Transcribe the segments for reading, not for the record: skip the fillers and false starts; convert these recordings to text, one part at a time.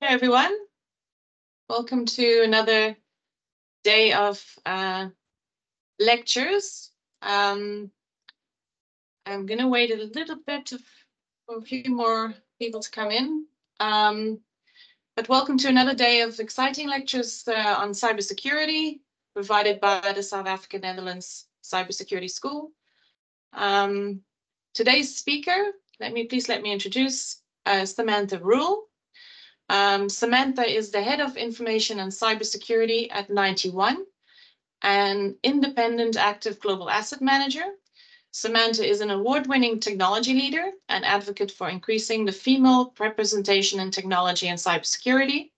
Hey everyone, welcome to another day of lectures. I'm going to wait a little bit for a few more people to come in. But welcome to another day of exciting lectures on cybersecurity provided by the South African Netherlands Cybersecurity School. Today's speaker, please let me introduce Samantha Rule. Samantha is the head of information and cybersecurity at 91, an independent active global asset manager. Samantha is an award-winning technology leader and advocate for increasing the female representation in technology and cybersecurity.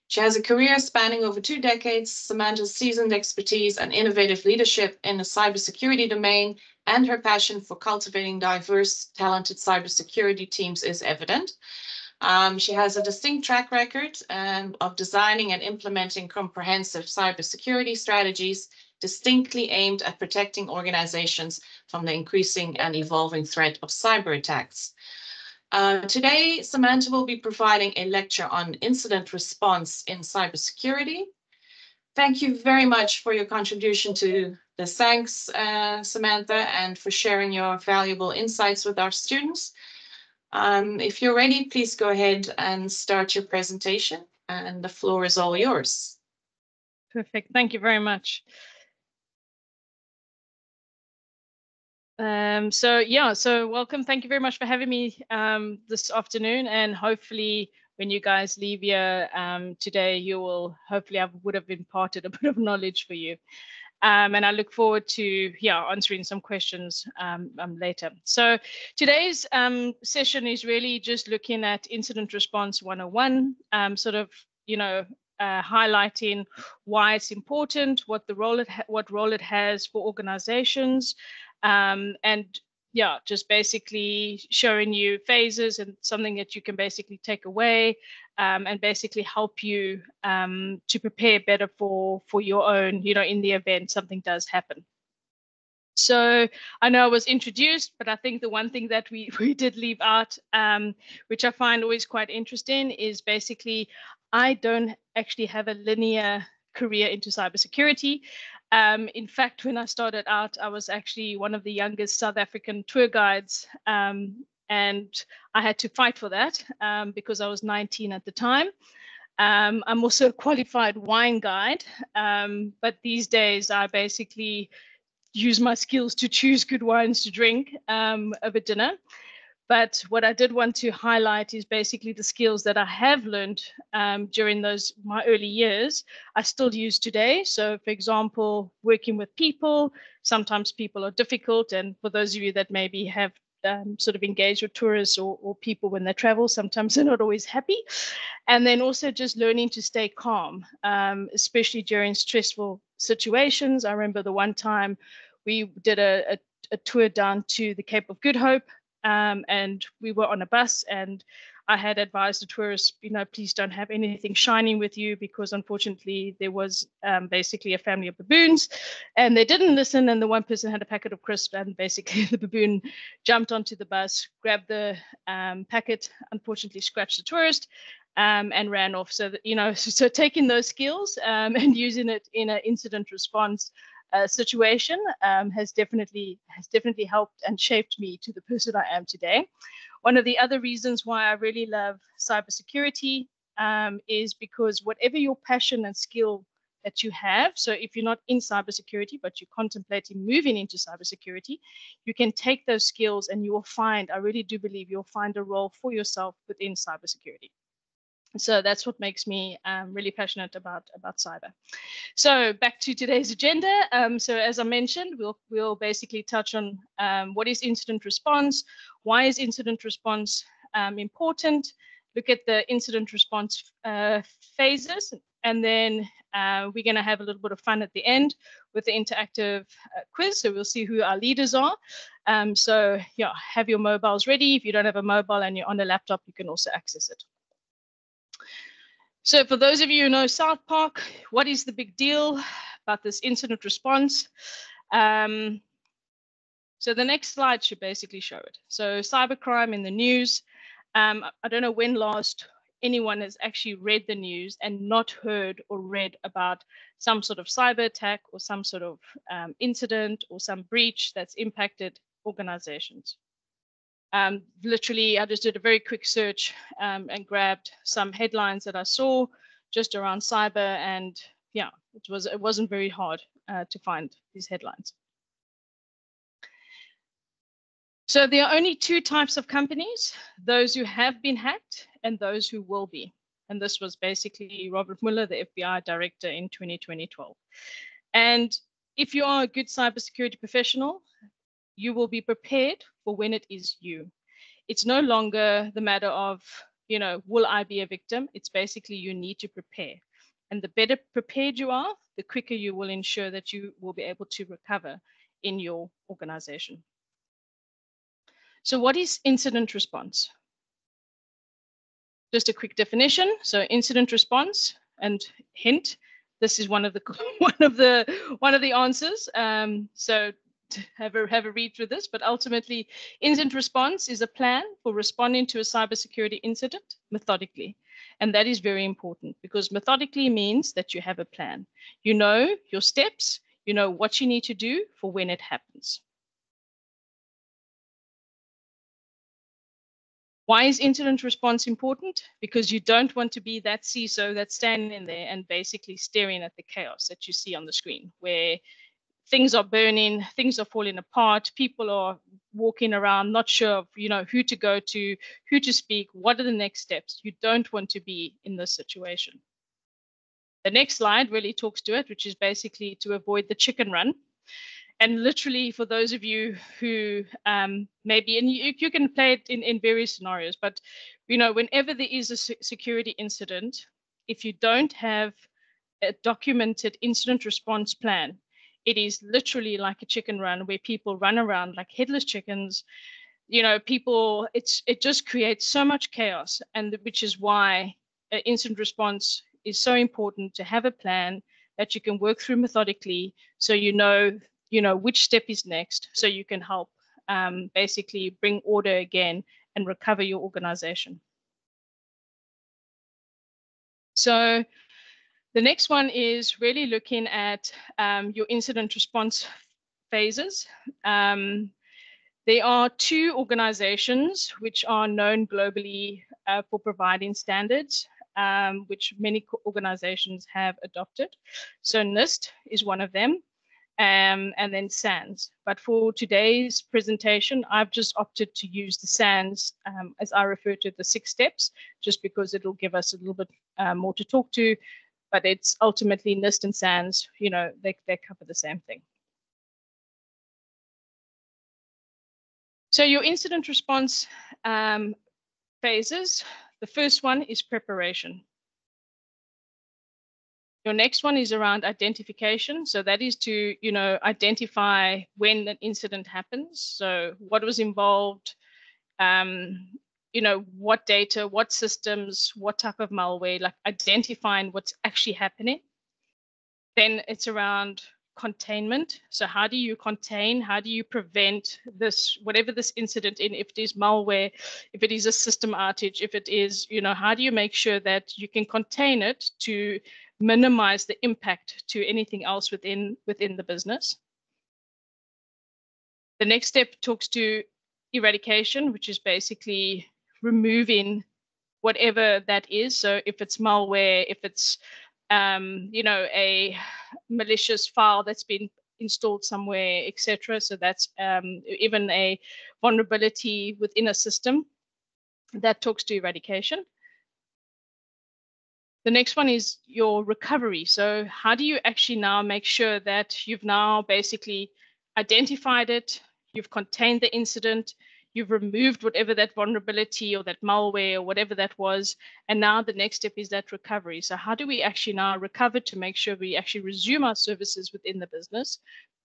She has a career spanning over 2 decades. Samantha's seasoned expertise and innovative leadership in the cybersecurity domain and her passion for cultivating diverse, talented cybersecurity teams is evident. She has a distinct track record of designing and implementing comprehensive cybersecurity strategies distinctly aimed at protecting organizations from the increasing and evolving threat of cyber attacks. Today, Samantha will be providing a lecture on incident response in cybersecurity. Thank you very much for your contribution to the thanks, Samantha, and for sharing your valuable insights with our students. If you're ready, please go ahead and start your presentation, and the floor is all yours. Perfect. Thank you very much. So welcome. Thank you very much for having me this afternoon, and hopefully when you guys leave here today, you will hopefully would have imparted a bit of knowledge for you. And I look forward to answering some questions later. So today's session is really just looking at Incident Response 101, highlighting why it's important, what role it has for organizations, and just basically showing you phases and something that you can basically take away and basically help you to prepare better for your own, in the event something does happen. So I know I was introduced, but I think the one thing that we did leave out, which I find always quite interesting, is basically I don't actually have a linear career into cybersecurity. In fact, when I started out, I was actually one of the youngest South African tour guides, and I had to fight for that because I was 19 at the time. I'm also a qualified wine guide, but these days I basically use my skills to choose good wines to drink over dinner. But what I did want to highlight is basically the skills that I have learned during my early years, I still use today. So for example, working with people, sometimes people are difficult. And for those of you that maybe have sort of engaged with tourists or people when they travel, sometimes they're not always happy. And then also just learning to stay calm, especially during stressful situations. I remember the one time we did a tour down to the Cape of Good Hope. And we were on a bus, and I had advised the tourists, please don't have anything shining with you, because unfortunately there was basically a family of baboons, and they didn't listen. And the one person had a packet of crisps, and basically the baboon jumped onto the bus, grabbed the packet, unfortunately scratched the tourist, and ran off. So that, so taking those skills and using it in an incident response situation has definitely helped and shaped me to the person I am today. One of the other reasons why I really love cybersecurity is because whatever your passion and skill that you have, so if you're not in cybersecurity but you're contemplating moving into cybersecurity, you can take those skills and you will find, I really do believe you'll find a role for yourself within cybersecurity. So that's what makes me really passionate about cyber. So back to today's agenda. So as I mentioned, we'll basically touch on what is incident response, why is incident response important, look at the incident response phases, and then we're going to have a little bit of fun at the end with the interactive quiz. So we'll see who our leaders are. So have your mobiles ready. If you don't have a mobile and you're on a laptop, you can also access it. So for those of you who know South Park, what is the big deal about this incident response? So the next slide should basically show it. So cybercrime in the news. I don't know when last anyone has actually read the news and not heard or read about some sort of cyber attack or some sort of incident or some breach that's impacted organizations. Literally, I just did a very quick search and grabbed some headlines that I saw just around cyber, and yeah, it wasn't very hard to find these headlines. So there are only two types of companies: those who have been hacked and those who will be. And this was basically Robert Mueller, the FBI director, in 2012. And if you are a good cybersecurity professional, you will be prepared for when it is you. It's no longer the matter of, will I be a victim? It's basically you need to prepare. And the better prepared you are, the quicker you will ensure that you will be able to recover in your organization. So what is incident response? Just a quick definition. So incident response, and hint, this is one of the answers. So have a read through this, but ultimately incident response is a plan for responding to a cybersecurity incident methodically. And that is very important, because methodically means that you have a plan. You know your steps, you know what you need to do for when it happens. Why is incident response important? Because you don't want to be that CISO that's standing there and basically staring at the chaos that you see on the screen, where things are burning, things are falling apart, people are walking around not sure of, who to go to, who to speak, what are the next steps. You don't want to be in this situation. The next slide really talks to it, which is basically to avoid the chicken run. And literally, for those of you who maybe, and you can play it in various scenarios, but whenever there is a security incident, if you don't have a documented incident response plan, it is literally like a chicken run where people run around like headless chickens. It just creates so much chaos, and which is why incident response is so important, to have a plan that you can work through methodically, so you know which step is next, so you can help basically bring order again and recover your organization. So the next one is really looking at your incident response phases. There are two organizations which are known globally for providing standards, which many organizations have adopted. So NIST is one of them, and then SANS. But for today's presentation, I've just opted to use the SANS, as I refer to the 6 steps, just because it'll give us a little bit more to talk to. But it's ultimately NIST and SANS, they cover the same thing. So your incident response phases, the first one is preparation. Your next one is around identification. So that is to, identify when an incident happens. So what was involved, what data, what systems, what type of malware, like identifying what's actually happening. Then it's around containment. So how do you contain, how do you prevent this, whatever this incident in, if it is malware, if it is a system outage, if it is, how do you make sure that you can contain it to minimize the impact to anything else within the business. The next step talks to eradication, which is basically removing whatever that is. So if it's malware, if it's a malicious file that's been installed somewhere, etc. So that's even a vulnerability within a system, that talks to eradication. The next one is your recovery. So how do you actually now make sure that you've now basically identified it, you've contained the incident, you've removed whatever that vulnerability or that malware or whatever that was, and now the next step is that recovery. So how do we actually now recover to make sure we actually resume our services within the business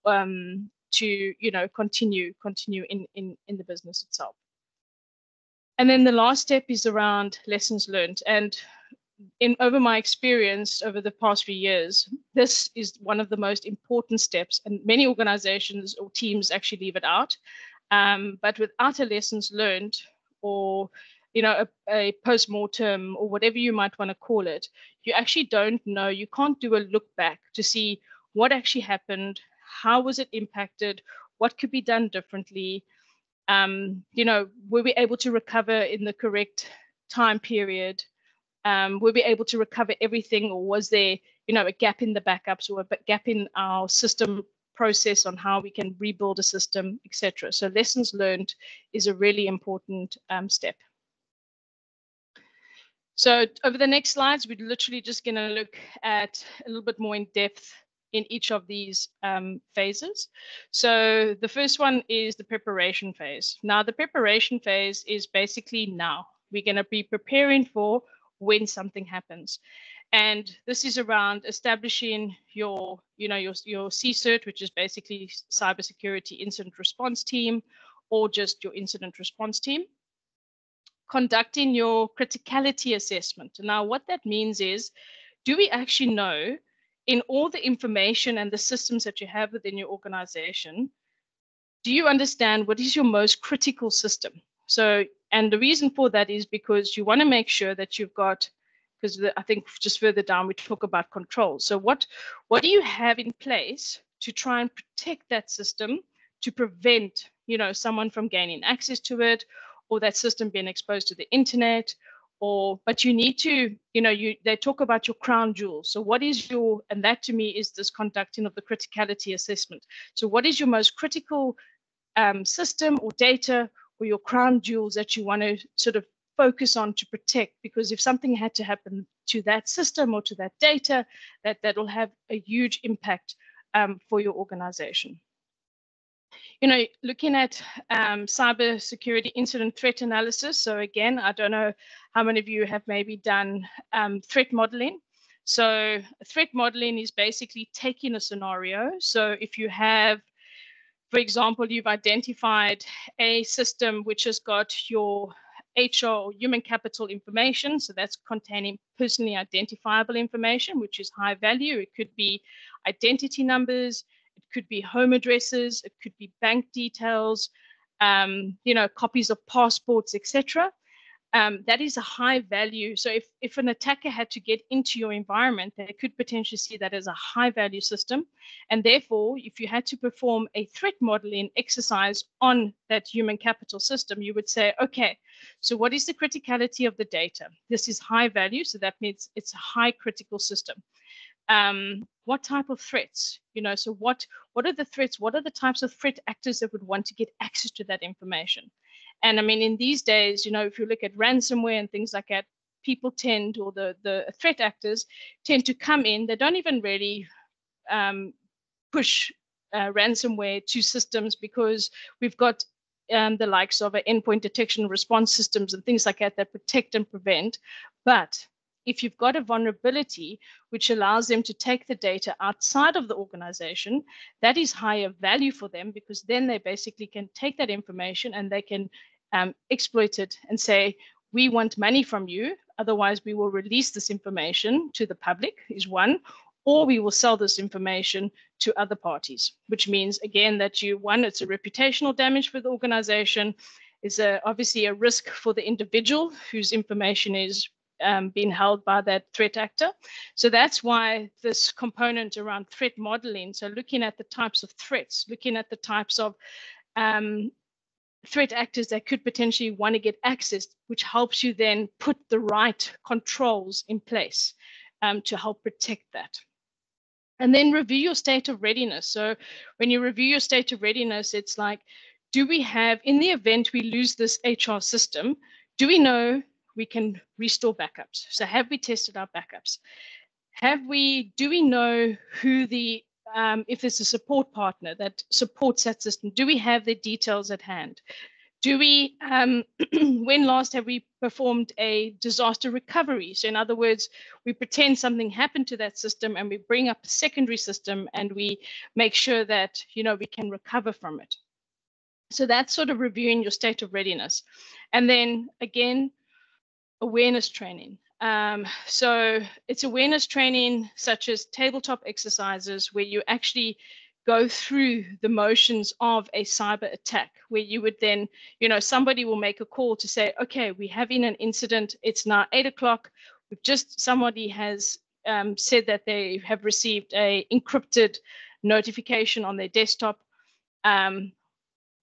to continue in the business itself. And then the last step is around lessons learned. And over my experience over the past few years, this is one of the most important steps, and many organizations or teams actually leave it out. But without a lessons learned or a post-mortem or whatever you might want to call it, you actually don't know, you can't do a look back to see what actually happened, how was it impacted, what could be done differently, were we able to recover in the correct time period, were we able to recover everything, or was there, a gap in the backups or a gap in our system process on how we can rebuild a system, etc. So lessons learned is a really important step. So over the next slides, we're literally just going to look at a little bit more in depth in each of these phases. So the first one is the preparation phase. Now, the preparation phase is basically now. We're going to be preparing for when something happens. And this is around establishing your CSIRT, which is basically Cybersecurity Incident Response Team, or just your incident response team. Conducting your criticality assessment. Now, what that means is, do we actually know in all the information and the systems that you have within your organization, do you understand what is your most critical system? So, and the reason for that is because you want to make sure that you've got, because I think just further down we talk about control. So what do you have in place to try and protect that system to prevent, someone from gaining access to it, or that system being exposed to the internet, but you need to, they talk about your crown jewels. So what is and that to me is this conducting of the criticality assessment. So what is your most critical system or data, or your crown jewels that you want to sort of focus on to protect? Because if something had to happen to that system or to that data, that will have a huge impact for your organization. Looking at cybersecurity incident threat analysis. So again, I don't know how many of you have maybe done threat modeling. So threat modeling is basically taking a scenario. So if you have, for example, you've identified a system which has got your HR or human capital information. So that's containing personally identifiable information, which is high value. It could be identity numbers, it could be home addresses, it could be bank details, copies of passports, etc. That is a high value. So if an attacker had to get into your environment, they could potentially see that as a high value system. And therefore, if you had to perform a threat modeling exercise on that human capital system, you would say, okay, so what is the criticality of the data? This is high value, so that means it's a high critical system. What type of threats? So what are the threats? What are the types of threat actors that would want to get access to that information? And I mean, in these days, if you look at ransomware and things like that, people tend, or the threat actors tend to come in. They don't even really push ransomware to systems, because we've got the likes of endpoint detection response systems and things like that protect and prevent. But if you've got a vulnerability which allows them to take the data outside of the organization, that is higher value for them, because then they basically can take that information and they can exploit it and say, we want money from you, otherwise we will release this information to the public, is one, or we will sell this information to other parties, which means, again, that it's a reputational damage for the organization, is obviously a risk for the individual whose information is being held by that threat actor. So that's why this component around threat modeling, so looking at the types of threats, looking at the types of threat actors that could potentially want to get access, which helps you then put the right controls in place to help protect that. And then review your state of readiness. So when you review your state of readiness, it's like, do we have, in the event we lose this HR system, do we know we can restore backups? So have we tested our backups? Do we know who if there's a support partner that supports that system, do we have their details at hand? Do we, when last have we performed a disaster recovery? So in other words, we pretend something happened to that system and we bring up a secondary system and we make sure that, we can recover from it. So that's sort of reviewing your state of readiness. And then again, awareness training. So it's awareness training such as tabletop exercises where you actually go through the motions of a cyber attack, where you would then, somebody will make a call to say, okay, we're having an incident. It's now 8 o'clock. Somebody has said that they have received a encrypted notification on their desktop.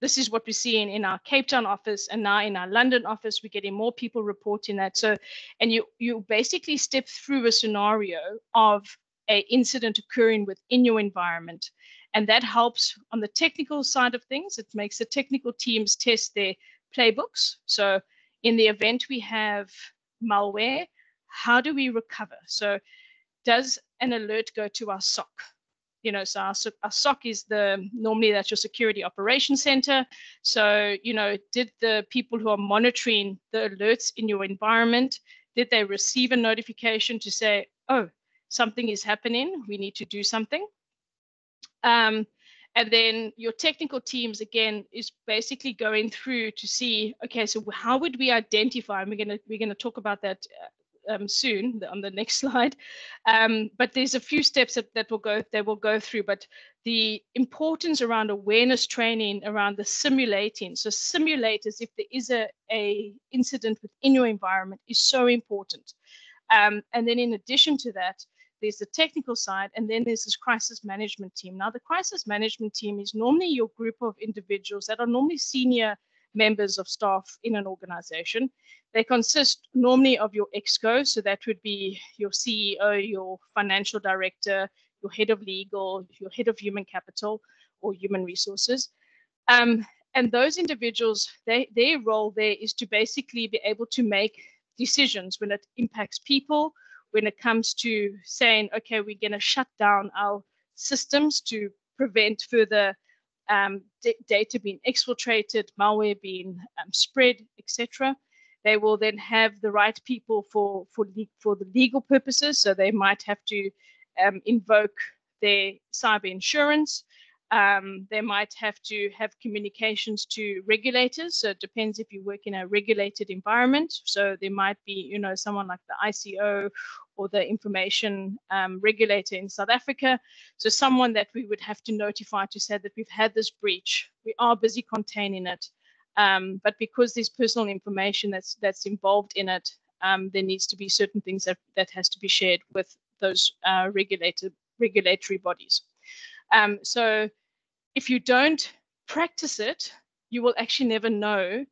This is what we're seeing in our Cape Town office, and now in our London office, we're getting more people reporting that. So, and you basically step through a scenario of an incident occurring within your environment. And that helps on the technical side of things. It makes the technical teams test their playbooks. So in the event we have malware, how do we recover? So does an alert go to our SOC? So our SOC is normally that's your security operations center. So, did the people who are monitoring the alerts in your environment, did they receive a notification to say, oh, something is happening, we need to do something? And then your technical teams, again, is basically going through to see, okay, so how would we identify, and we're gonna talk about that soon on the next slide. But there's a few steps that will go through, but the importance around awareness training around the simulating. So simulators, if there is a incident within your environment, is so important. And then in addition to that, there's the technical side, and then there's this crisis management team. Now, the crisis management team is normally your group of individuals that are normally senior members of staff in an organization. They consist normally of your ExCo, so that would be your CEO, your financial director, your head of legal, your head of human capital or human resources. And those individuals, their role there is to basically be able to make decisions when it impacts people, when it comes to saying, okay, we're going to shut down our systems to prevent further data being exfiltrated, malware being spread, etc. They will then have the right people for the legal purposes. So they might have to invoke their cyber insurance. They might have to have communications to regulators. So it depends if you work in a regulated environment. So there might be, someone like the ICO or the information regulator in South Africa. So someone that we would have to notify to say that we've had this breach. We are busy containing it. But because there's personal information that's involved in it, there needs to be certain things that has to be shared with those regulatory bodies. So if you don't practice it, you will actually never know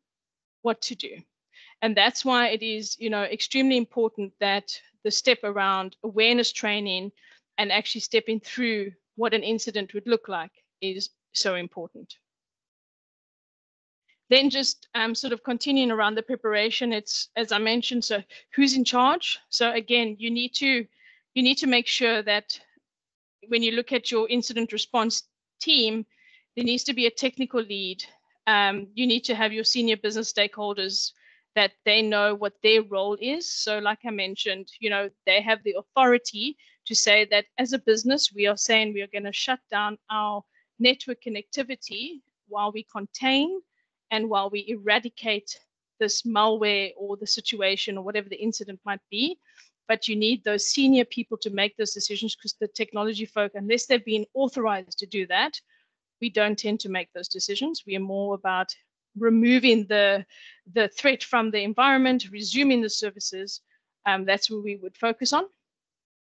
what to do. And that's why it is, extremely important that the step around awareness training and actually stepping through what an incident would look like is so important. Then just sort of continuing around the preparation, it's, as I mentioned, so who's in charge? So again, you need to make sure that when you look at your incident response team, there needs to be a technical lead. You need to have your senior business stakeholders that they know what their role is. So like I mentioned, they have the authority to say that as a business, we are saying we are going to shut down our network connectivity while we contain and while we eradicate this malware or the situation or whatever the incident might be. But you need those senior people to make those decisions, because the technology folk, unless they've been authorized to do that, we don't tend to make those decisions. We are more about removing the threat from the environment, resuming the services. That's where we would focus on.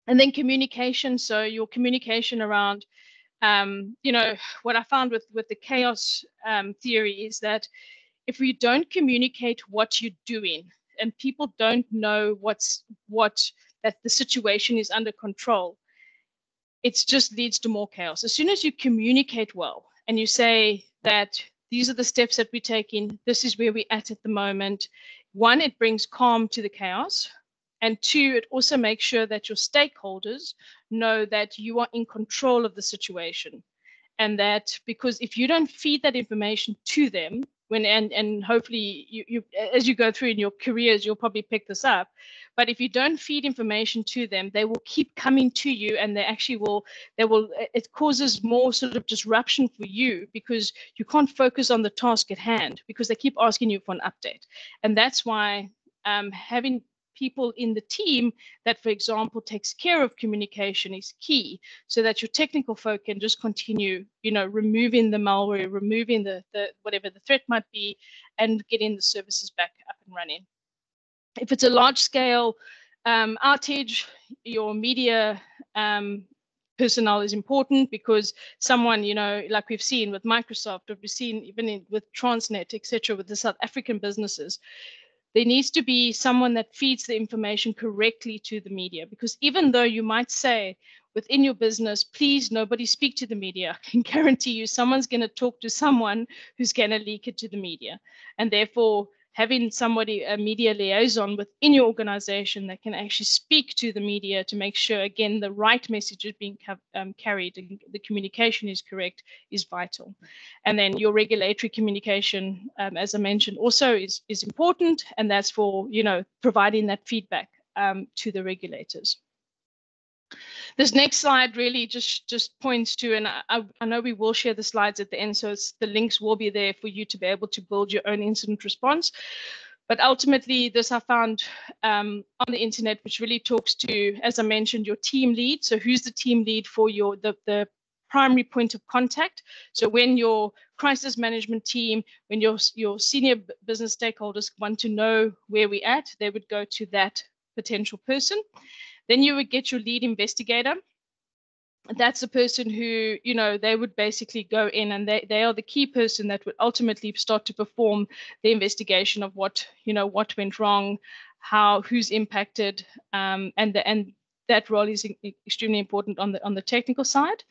And then communication. So your communication around, what I found with the chaos theory is that if we don't communicate what you're doing, and people don't know that the situation is under control, it just leads to more chaos. As soon as you communicate well and you say that these are the steps that we're taking, this is where we're at the moment, one, it brings calm to the chaos, and two, it also makes sure that your stakeholders know that you are in control of the situation. And that, because if you don't feed that information to them, and hopefully you as you go through in your careers, you'll probably pick this up. But if you don't feed information to them, they will keep coming to you, and it causes more sort of disruption for you, because you can't focus on the task at hand because they keep asking you for an update. And that's why having people in the team that, for example, takes care of communication is key, so that your technical folk can just continue, removing the malware, removing the whatever the threat might be, and getting the services back up and running. If it's a large scale outage, your media personnel is important, because someone, like we've seen with Microsoft, or we've seen even with Transnet, etc., with the South African businesses, there needs to be someone that feeds the information correctly to the media. Because even though you might say within your business, please nobody speak to the media, I can guarantee you someone's going to talk to someone who's going to leak it to the media. And therefore, having somebody, a media liaison within your organization that can actually speak to the media to make sure, again, the right message is being carried and the communication is correct, is vital. And then your regulatory communication, as I mentioned, also is important, and that's for, providing that feedback to the regulators. This next slide really just points to, and I know we will share the slides at the end, so the links will be there for you to be able to build your own incident response. But ultimately, this I found on the internet, which really talks to, as I mentioned, your team lead. So who's the team lead for the primary point of contact? So when your crisis management team, when your senior business stakeholders want to know where we're at, they would go to that potential person. Then you would get your lead investigator. That's the person who, they would basically go in, and they are the key person that would ultimately start to perform the investigation of what went wrong, who's impacted, and that role is extremely important on the technical side.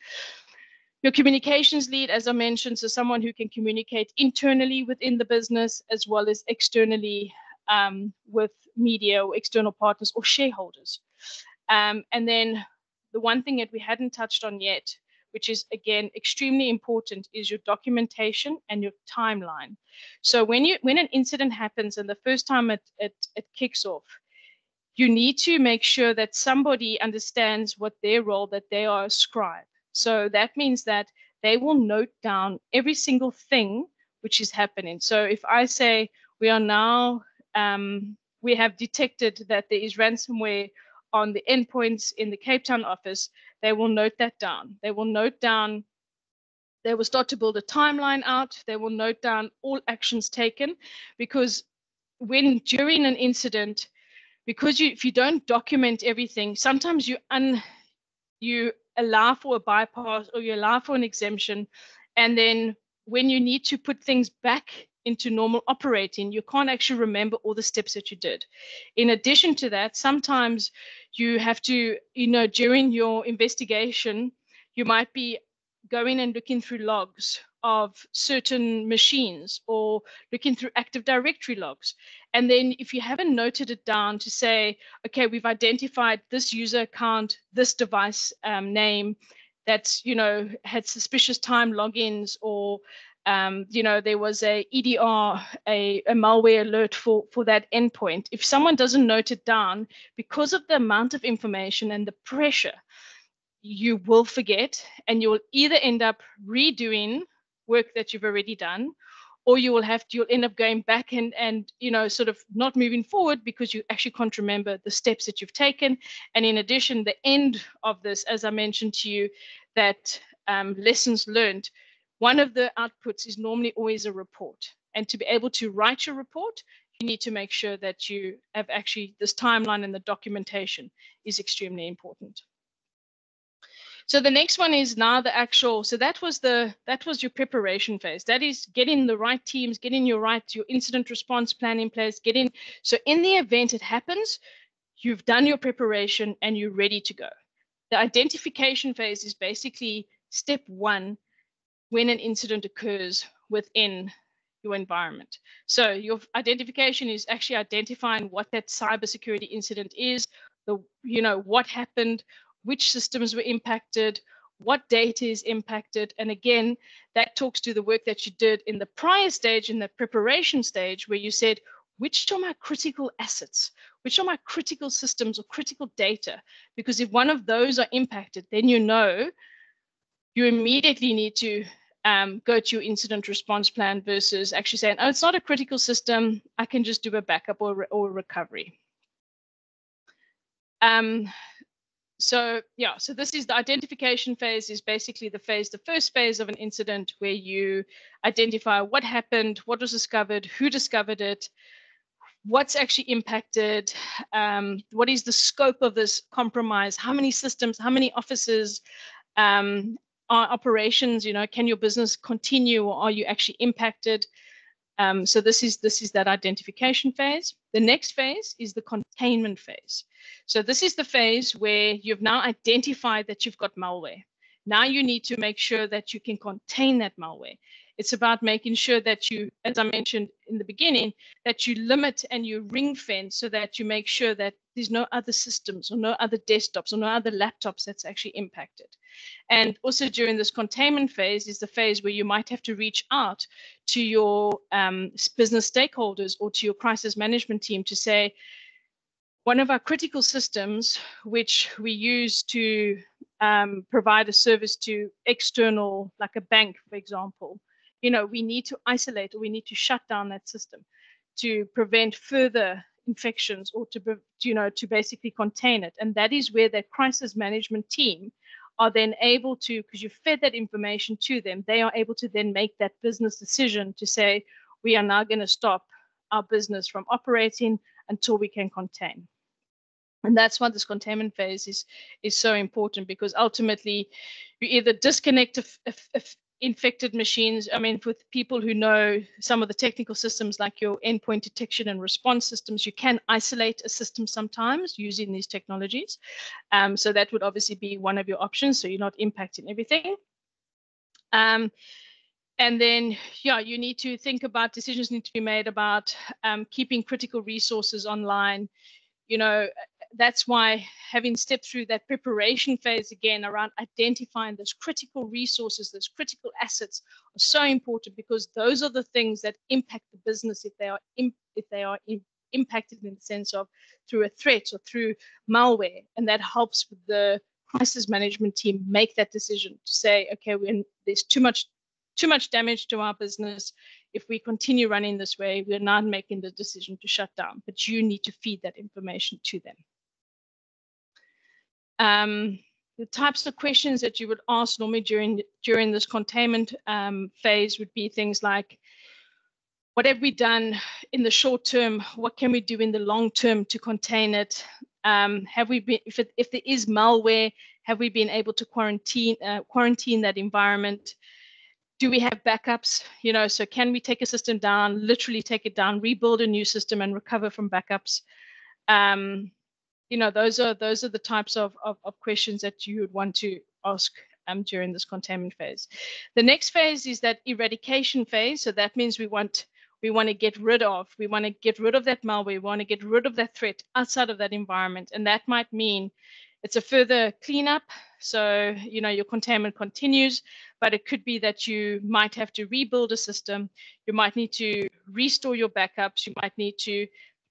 Your communications lead, as I mentioned, so someone who can communicate internally within the business as well as externally with media or external partners or shareholders. And then the one thing that we hadn't touched on yet, which is, again, extremely important, is your documentation and your timeline. So when an incident happens and the first time it kicks off, you need to make sure that somebody understands what their role, that they are a scribe. So that means that they will note down every single thing which is happening. So if I say we are now, we have detected that there is ransomware on the endpoints in the Cape Town office, they will note that down. They will note down, they will start to build a timeline out. They will note down all actions taken, because during an incident, because if you don't document everything, sometimes you allow for a bypass or you allow for an exemption, and then when you need to put things back into normal operating, you can't actually remember all the steps that you did. In addition to that, sometimes you have to, during your investigation, you might be going and looking through logs of certain machines or looking through Active Directory logs. And then if you haven't noted it down to say, okay, we've identified this user account, this device name that's, had suspicious time logins, or there was a EDR, a malware alert for that endpoint. If someone doesn't note it down, because of the amount of information and the pressure, you will forget, and you will either end up redoing work that you've already done, or you'll end up going back and sort of not moving forward because you actually can't remember the steps that you've taken. And in addition, the end of this, as I mentioned to you, that lessons learned, one of the outputs is normally always a report. And to be able to write your report, you need to make sure that you have actually this timeline, and the documentation is extremely important. So the next one is now the actual, so that was your preparation phase. That is getting the right teams, getting your incident response plan in place, so in the event it happens, you've done your preparation and you're ready to go. The identification phase is basically step one when an incident occurs within your environment. So your identification is actually identifying what that cybersecurity incident is, what happened, which systems were impacted, what data is impacted. And again, that talks to the work that you did in the prior stage, in the preparation stage, where you said, which are my critical assets? Which are my critical systems or critical data? Because if one of those are impacted, then you immediately need to go to your incident response plan versus actually saying, oh, it's not a critical system, I can just do a backup or recovery. So yeah, so this is the identification phase, is basically the first phase of an incident, where you identify what happened, what was discovered, who discovered it, what's actually impacted, what is the scope of this compromise, how many systems, how many offices, are operations, can your business continue, or are you actually impacted? So this is that identification phase. The next phase is the containment phase. So this is the phase where you've now identified that you've got malware. Now you need to make sure that you can contain that malware. It's about making sure that you, as I mentioned in the beginning, that you limit and you ring fence, so that you make sure that there's no other systems or no other desktops or no other laptops that's actually impacted. And also during this containment phase is the phase where you might have to reach out to your business stakeholders or to your crisis management team to say, one of our critical systems, which we use to provide a service to external, like a bank, for example, we need to isolate, or we need to shut down that system to prevent further infections, or to basically contain it. And that is where that crisis management team are then able to, because you fed that information to them, they are able to then make that business decision to say, we are now going to stop our business from operating until we can contain. And that's why this containment phase is so important, because ultimately you either disconnect infected machines. I mean, with people who know some of the technical systems, like your endpoint detection and response systems, you can isolate a system sometimes using these technologies. So that would obviously be one of your options, so you're not impacting everything. And then, yeah, you need to think about, decisions need to be made about keeping critical resources online. That's why having stepped through that preparation phase again around identifying those critical resources, those critical assets, are so important, because those are the things that impact the business if they are impacted in the sense of through a threat or through malware. And that helps with the crisis management team make that decision to say, okay, there's too much damage to our business. If we continue running this way, we're not making the decision to shut down, but you need to feed that information to them. The types of questions that you would ask normally during this containment phase would be things like, what have we done in the short term? What can we do in the long term to contain it? Have we been, if there is malware, have we been able to quarantine that environment? Do we have backups? So can we take a system down, literally take it down, rebuild a new system, and recover from backups? Those are the types of questions that you would want to ask during this containment phase. The next phase is that eradication phase. So that means we want to get rid of that malware. We want to get rid of that threat outside of that environment. And that might mean it's a further cleanup. So, your containment continues, but it could be that you might have to rebuild a system. You might need to restore your backups. You might need to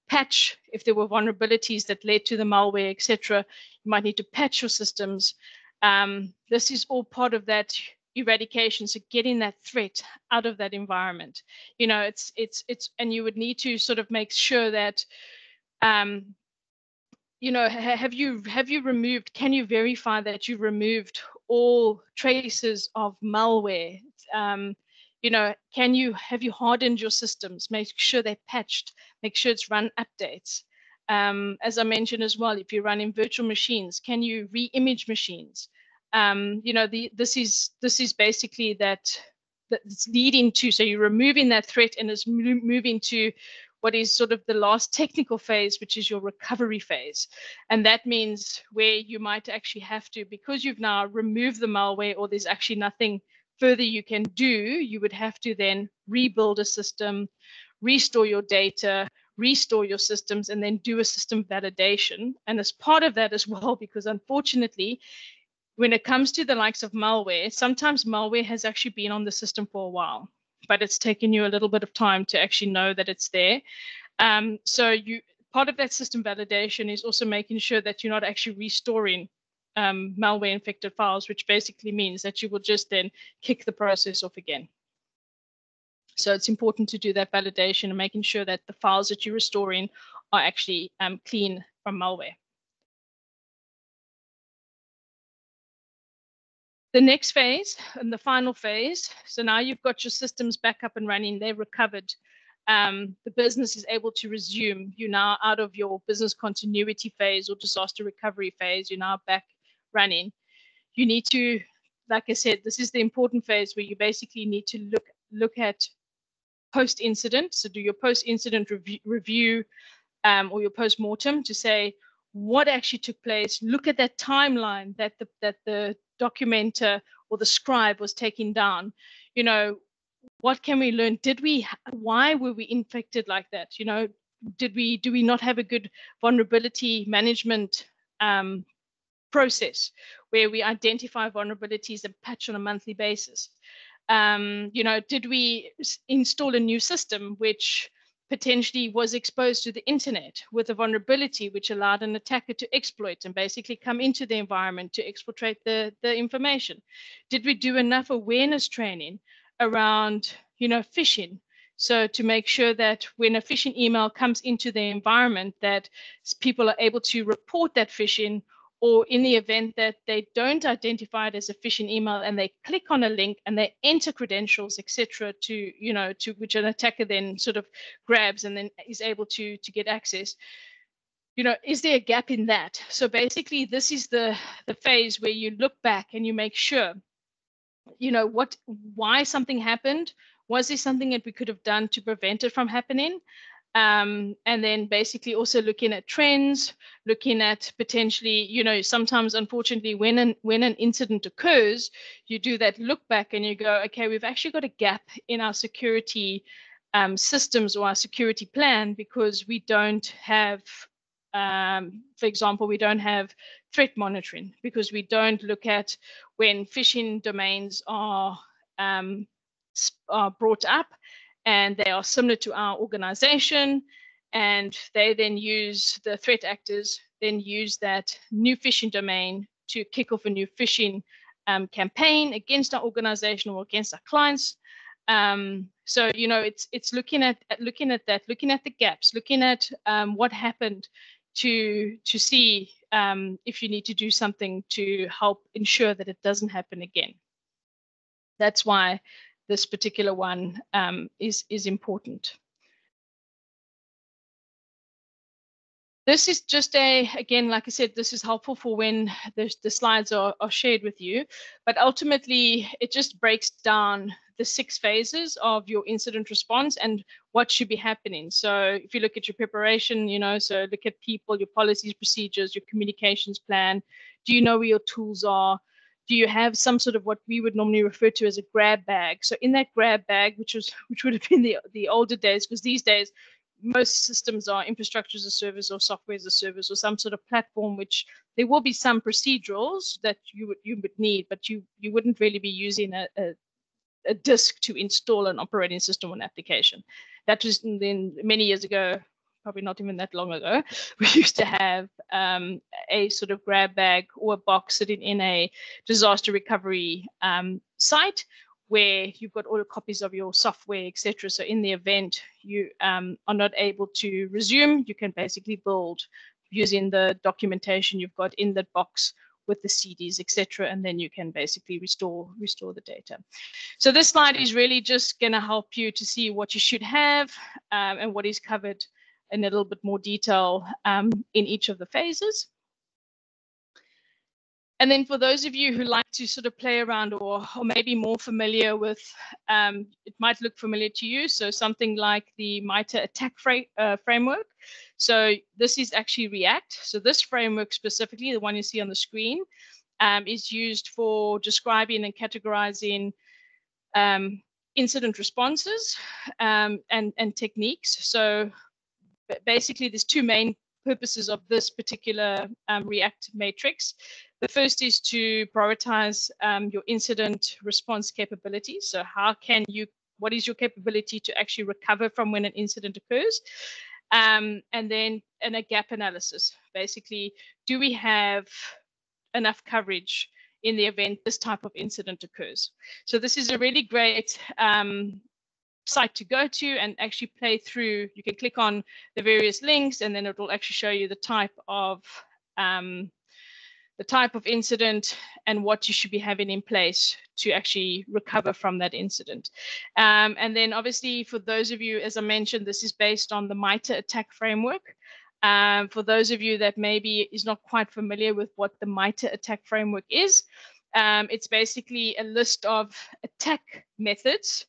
patch if there were vulnerabilities that led to the malware, etc. You might need to patch your systems. This is all part of that eradication, so getting that threat out of that environment. It's and you would need to sort of make sure that have you removed, can you verify that you've removed all traces of malware? Have you hardened your systems? Make sure they're patched, make sure it's run updates. As I mentioned as well, if you're running virtual machines, can you re-image machines? This is basically that's leading to, so you're removing that threat and it's moving to what is sort of the last technical phase, which is your recovery phase. And that means where you might actually have to, because you've now removed the malware, or there's actually nothing further you can do, you would have to then rebuild a system, restore your data, restore your systems, and then do a system validation. And as part of that as well, because unfortunately, when it comes to the likes of malware, sometimes malware has actually been on the system for a while, but it's taken you a little bit of time to actually know that it's there. So part of that system validation is also making sure that you're not actually restoring malware infected files, which basically means that you will just then kick the process off again. So it's important to do that validation and making sure that the files that you're restoring are actually clean from malware. The next phase and the final phase, so now you've got your systems back up and running, they're recovered. The business is able to resume. You're now out of your business continuity phase or disaster recovery phase. You're now back running. You need to, like I said, this is the important phase where you basically need to look at post-incident. So do your post-incident review or your post-mortem to say what actually took place. Look at that timeline that the documenter or the scribe was taking down. You know, what can we learn? Why were we infected like that? You know, do we not have a good vulnerability management process where we identify vulnerabilities and patch on a monthly basis? You know, did we install a new system which potentially was exposed to the internet with a vulnerability which allowed an attacker to exploit and basically come into the environment to exfiltrate the information? Did we do enough awareness training around, you know, phishing? So to make sure that when a phishing email comes into the environment, that people are able to report that phishing, or in the event that they don't identify it as a phishing email and they click on a link and they enter credentials, etc., to, you know, to which an attacker then sort of grabs and then is able to get access. You know, is there a gap in that? So basically, this is the phase where you look back and you make sure, you know, why something happened. Was there something that we could have done to prevent it from happening? And then basically also looking at trends, looking at potentially, you know, sometimes unfortunately when an incident occurs, you do that look back and you go, okay, we've actually got a gap in our security systems or our security plan because we don't have, for example, we don't have threat monitoring, because we don't look at when phishing domains are brought up and they are similar to our organization, and they then use, the threat actors then use that new phishing domain to kick off a new phishing campaign against our organization or against our clients. So, you know, it's looking at that, looking at the gaps, looking at what happened to see if you need to do something to help ensure that it doesn't happen again. That's why this particular one is important. This is just again, like I said, this is helpful for when the slides are shared with you, but ultimately it just breaks down the 6 phases of your incident response and what should be happening. So if you look at your preparation, you know, so look at people, your policies, procedures, your communications plan. Do you know where your tools are? Do you have some sort of what we would normally refer to as a grab bag? So in that grab bag, which would have been the older days, because these days most systems are infrastructure as a service or software as a service or some sort of platform, which there will be some procedurals that you would need, but you wouldn't really be using a disk to install an operating system or an application. That was then many years ago, probably not even that long ago. We used to have a sort of grab bag or a box sitting in a disaster recovery site where you've got all the copies of your software, etc. So in the event you are not able to resume, you can basically build using the documentation you've got in that box with the CDs, etc., and then you can basically restore the data. So this slide is really just going to help you to see what you should have and what is covered in a little bit more detail in each of the phases. And then for those of you who like to sort of play around or maybe more familiar with, it might look familiar to you, so something like the MITRE ATT&CK framework. So this is actually React. So this framework specifically, the one you see on the screen, is used for describing and categorizing incident responses and techniques. So basically there's 2 main purposes of this particular React matrix. The first is to prioritize your incident response capabilities. So what is your capability to actually recover from when an incident occurs? And then a gap analysis. Basically, do we have enough coverage in the event this type of incident occurs? So this is a really great site to go to and actually play through. You can click on the various links and then it will actually show you the type of the type of incident, and what you should be having in place to actually recover from that incident. And then obviously for those of you, as I mentioned, this is based on the MITRE ATT&CK framework. For those of you that maybe is not quite familiar with what the MITRE ATT&CK framework is, it's basically a list of attack methods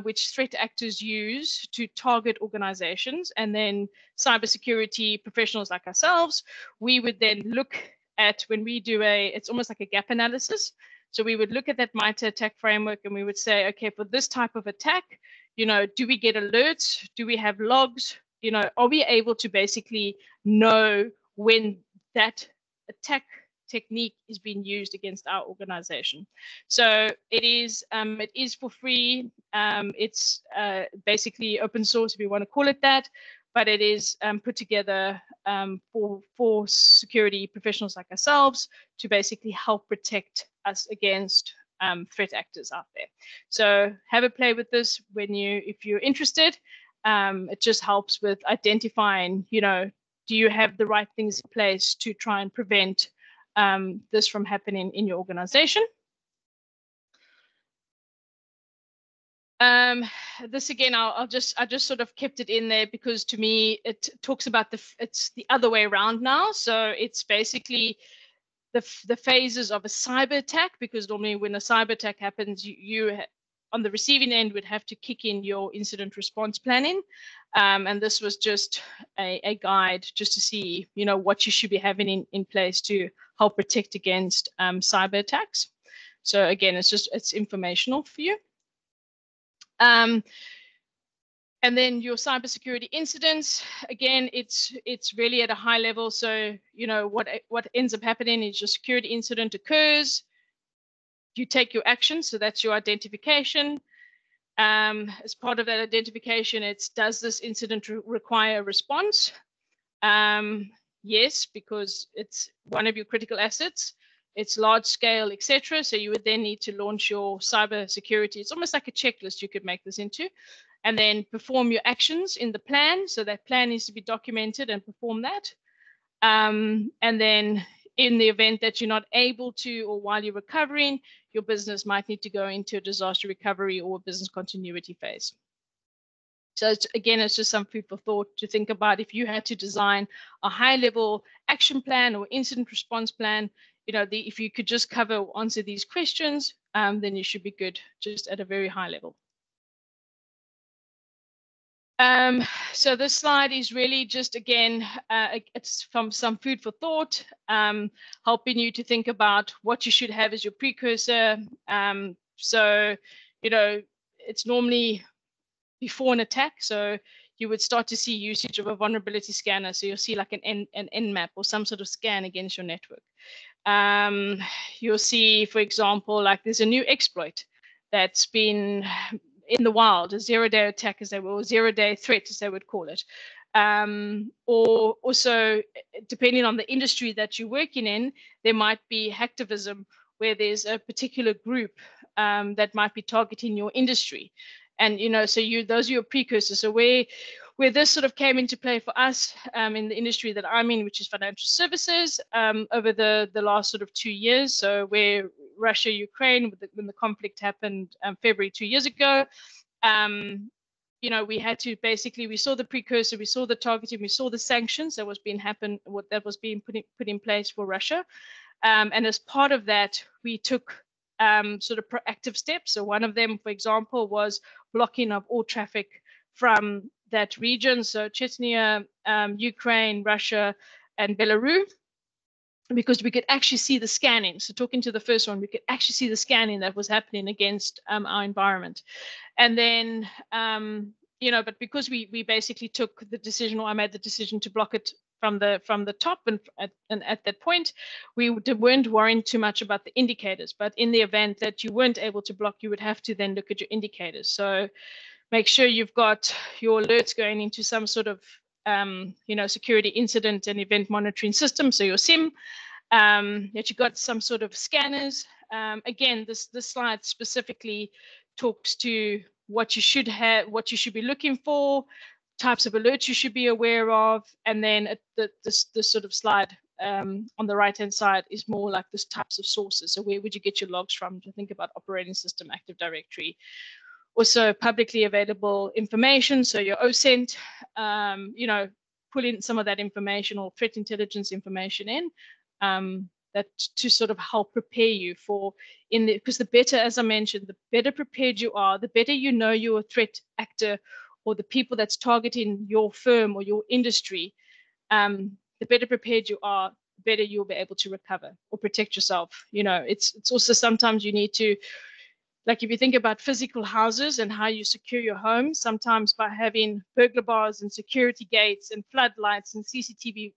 which threat actors use to target organizations, and then cybersecurity professionals like ourselves, we would then look at, when we do it's almost like a gap analysis. So we would look at that MITRE ATT&CK framework and we would say, okay, for this type of attack, do we get alerts? Do we have logs? Are we able to basically know when that attack technique is being used against our organization? So it is for free. It's basically open source, if you want to call it that, but it is put together for security professionals like ourselves to basically help protect us against threat actors out there. So have a play with this if you're interested. It just helps with identifying, do you have the right things in place to try and prevent this from happening in your organization. This again, I just sort of kept it in there because to me it talks about it's the other way around now. So it's basically the phases of a cyber attack, because normally when a cyber attack happens, you on the receiving end would have to kick in your incident response planning. And this was just a guide just to see, what you should be having in place to help protect against cyber attacks. So again, it's informational for you. And then your cybersecurity incidents, again, it's really at a high level. So, what ends up happening is your security incident occurs, you take your action, so that's your identification. As part of that identification, does this incident require a response? Yes, because it's one of your critical assets. It's large scale, etc. So you would then need to launch your cyber security. It's almost like a checklist you could make this into, and then perform your actions in the plan. So that plan needs to be documented and perform that. And then in the event that you're not able to, or while you're recovering, your business might need to go into a disaster recovery or a business continuity phase. So again, it's just some food for thought to think about. If you had to design a high-level action plan or incident response plan, if you could just answer these questions, then you should be good, just at a very high level. So this slide is really just, again, it's from some food for thought, helping you to think about what you should have as your precursor. So, it's normally before an attack. So you would start to see usage of a vulnerability scanner. So you'll see like an Nmap or some sort of scan against your network. You'll see, for example, like there's a new exploit that's been in the wild, a zero-day attack, as they will, zero-day threat, as they would call it. Or also, depending on the industry that you're working in, there might be hacktivism, where there's a particular group that might be targeting your industry. And, so those are your precursors. So where this sort of came into play for us in the industry that I'm in, which is financial services, over the last sort of 2 years. So where Russia, Ukraine, when the conflict happened February 2 years ago, we had to we saw the precursor, we saw the targeting, we saw the sanctions that was being put in place for Russia. And as part of that, we took sort of proactive steps. So one of them, for example, was blocking of all traffic from that region. So Chechnya, Ukraine, Russia, and Belarus, because we could actually see the scanning. So talking to the first one, we could actually see the scanning that was happening against our environment. And then, but because we basically took the decision, or I made the decision to block it from the top, and at that point, we weren't worrying too much about the indicators. But in the event that you weren't able to block, you would have to then look at your indicators. So make sure you've got your alerts going into some sort of security incident and event monitoring system, so your SIM, that you've got some sort of scanners. Again, this slide specifically talks to what you should have, what you should be looking for, types of alerts you should be aware of, and then this sort of slide on the right-hand side is more like this types of sources. So where would you get your logs from? To think about operating system, Active Directory. Also publicly available information, so your OSINT, pull in some of that information or threat intelligence information in, that to sort of help prepare you for because the better, as I mentioned, the better prepared you are, the better you know you're a threat actor or the people that's targeting your firm or your industry, the better prepared you are, the better you'll be able to recover or protect yourself. It's also sometimes you need to, like if you think about physical houses and how you secure your home, sometimes by having burglar bars and security gates and floodlights and CCTV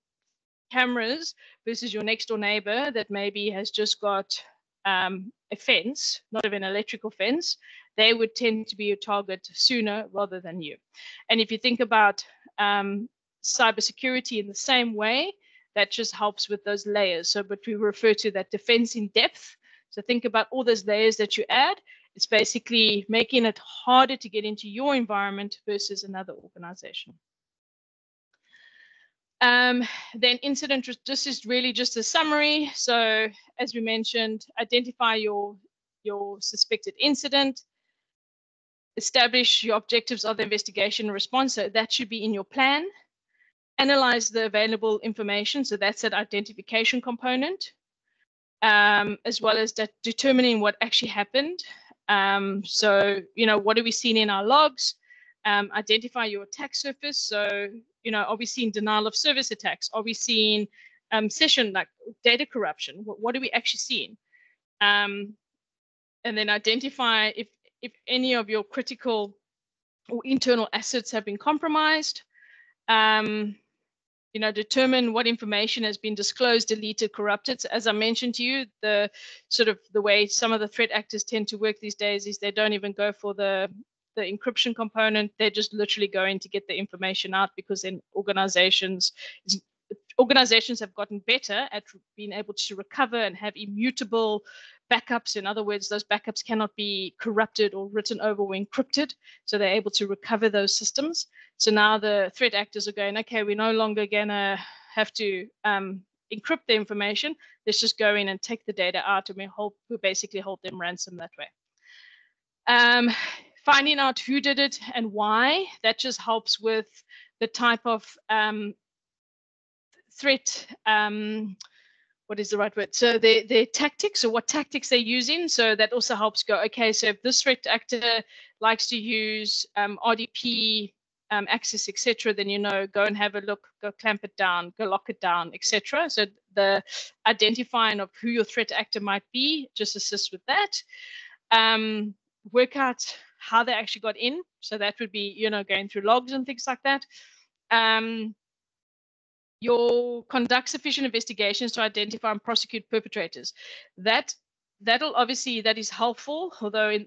cameras versus your next door neighbor that maybe has just got a fence, not even an electrical fence, they would tend to be a target sooner rather than you. And if you think about cybersecurity in the same way, that just helps with those layers. So, but we refer to that defense in depth. So think about all those layers that you add. It's basically making it harder to get into your environment versus another organization. Then incident, this is really just a summary. So as we mentioned, identify your suspected incident, establish your objectives of the investigation and response. So that should be in your plan. Analyze the available information. So that's that identification component, as well as that determining what actually happened. So, what are we seeing in our logs? Identify your attack surface. So, are we seeing denial of service attacks? Are we seeing session, like data corruption? What are we actually seeing? And then identify if any of your critical or internal assets have been compromised. Determine what information has been disclosed, deleted, corrupted. So as I mentioned to you, the way some of the threat actors tend to work these days is they don't even go for the encryption component. They're just literally going to get the information out, because then organizations have gotten better at being able to recover and have immutable backups. In other words, those backups cannot be corrupted or written over or encrypted. So they're able to recover those systems. So now the threat actors are going, okay, we're no longer going to have to encrypt the information. Let's just go in and take the data out, and we basically hold them ransom that way. Finding out who did it and why, that just helps with the type of threat, what is the right word? So their tactics, or what tactics they're using. So that also helps go, okay, so if this threat actor likes to use RDP access, etc., then, go and have a look, go clamp it down, go lock it down, etc. So the identifying of who your threat actor might be just assists with that. Work out how they actually got in. So that would be, going through logs and things like that. You'll conduct sufficient investigations to identify and prosecute perpetrators. That is helpful, although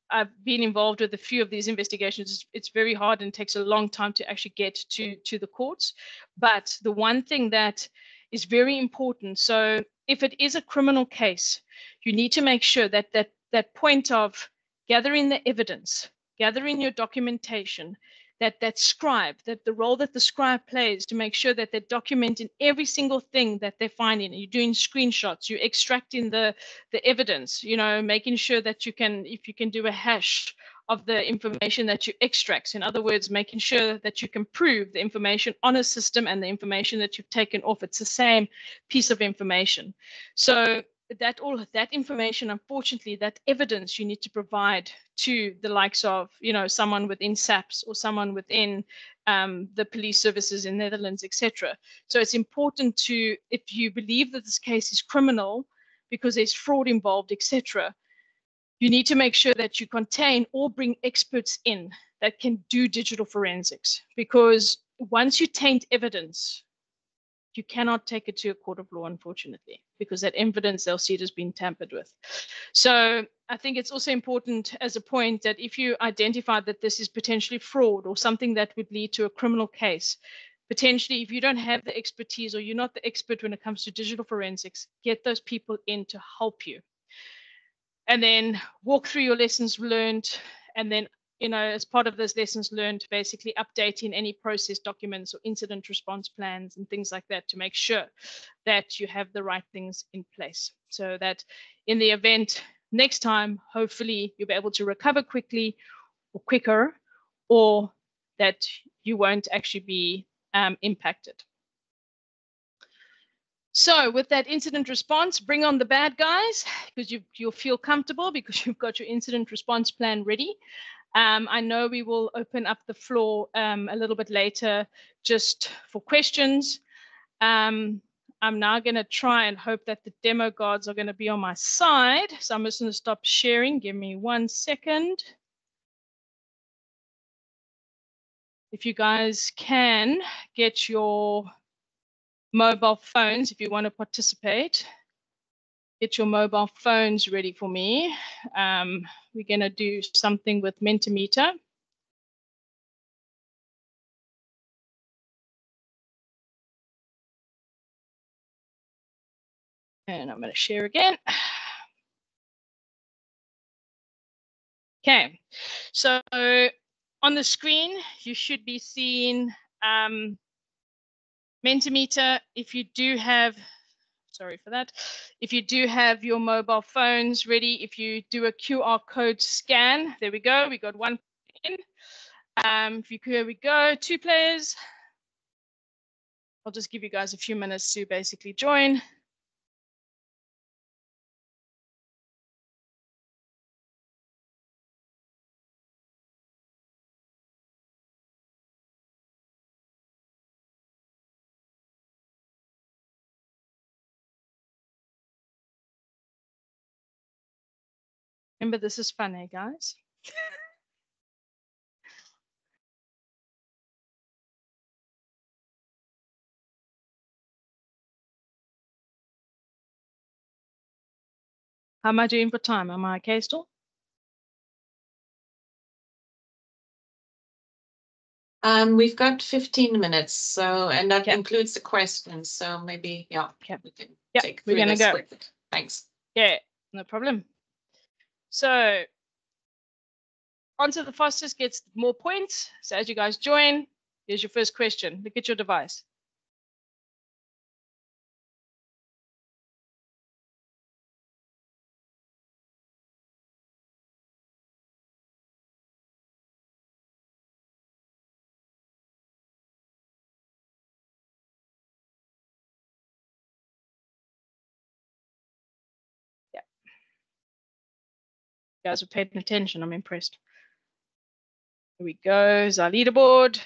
I've been involved with a few of these investigations. It's very hard and takes a long time to actually get to the courts. But the one thing that is very important, so if it is a criminal case, you need to make sure that that point of gathering the evidence, gathering your documentation, that scribe, that the role that the scribe plays to make sure that they're documenting every single thing that they're finding. You're doing screenshots, you're extracting the evidence, making sure that if you can do a hash of the information that you extract. In other words, making sure that you can prove the information on a system and the information that you've taken off, it's the same piece of information. So all of that information, unfortunately, that evidence you need to provide to the likes of, someone within SAPS or someone within the police services in Netherlands, etc. So it's important to, if you believe that this case is criminal because there's fraud involved, etc., you need to make sure that you contain or bring experts in that can do digital forensics, because once you taint evidence, you cannot take it to a court of law, unfortunately, because that evidence, they'll see it has been tampered with. So I think it's also important as a point that if you identify that this is potentially fraud or something that would lead to a criminal case, potentially, if you don't have the expertise or you're not the expert when it comes to digital forensics, get those people in to help you. And then walk through your lessons learned, and then you know, as part of this lessons learned, basically updating any process documents or incident response plans and things like that to make sure that you have the right things in place, so that in the event next time, hopefully you'll be able to recover quickly or quicker, or that you won't actually be impacted. So with that incident response, bring on the bad guys, because you'll feel comfortable because you've got your incident response plan ready. I know we will open up the floor a little bit later just for questions. I'm now going to try and hope that the demo guards are going to be on my side. So I'm just going to stop sharing. Give me 1 second. If you guys can get your mobile phones, if you want to participate, get your mobile phones ready for me. We're going to do something with Mentimeter. And I'm going to share again. Okay, so on the screen, you should be seeing Mentimeter. If you do have, sorry for that, if you do have your mobile phones ready, if you do a QR code scan, there we go, we got one in. Here we go, 2 players. I'll just give you guys a few minutes to basically join. Remember, this is fun, eh, guys? How am I doing for time? Am I okay still? We've got 15 minutes, so, and that includes the questions. So maybe, yeah, we can take through this quickly. Thanks. Yeah, no problem. So Answer the fastest gets more points. So as you guys join, here's your first question. Look at your device. Yeah. You guys are paying attention. I'm impressed. Here we go. Is our leaderboard.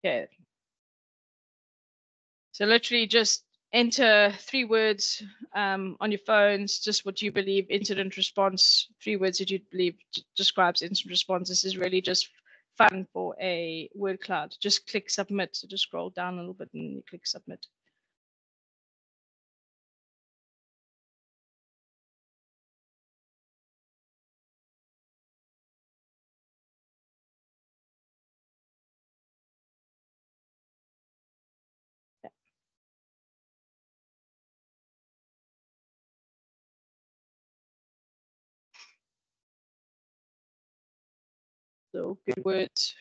Okay. So literally just enter 3 words on your phones, just what you believe incident response, 3 words that you believe describes incident response. This is really just fun for a word cloud. Just click submit. So just scroll down a little bit and you click submit. So good words.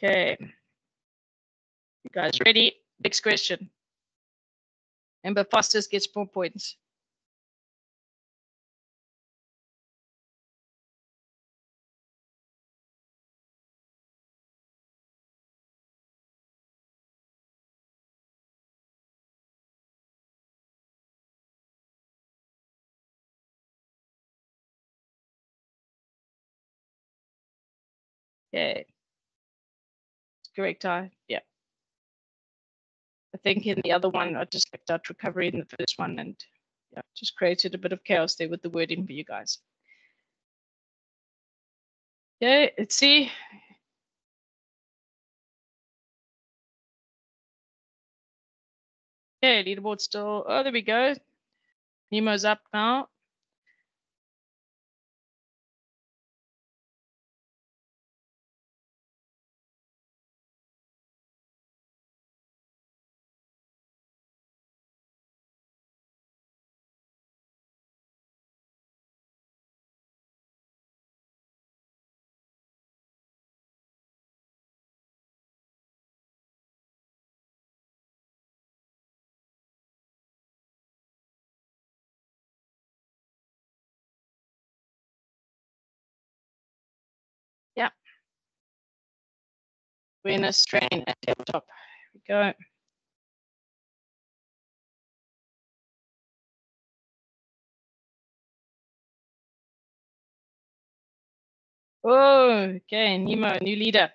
Okay. You guys ready? Next question. Remember, fastest gets more points. Okay. Correct. Yeah. I think in the other one, I just picked out recovery in the first one and yeah, just created a bit of chaos there with the wording for you guys. Okay, let's see. Okay, leaderboard still. Oh, there we go. Nemo's up now. awareness, strain, and tabletop. Here we go. Oh, okay, Nemo, new leader.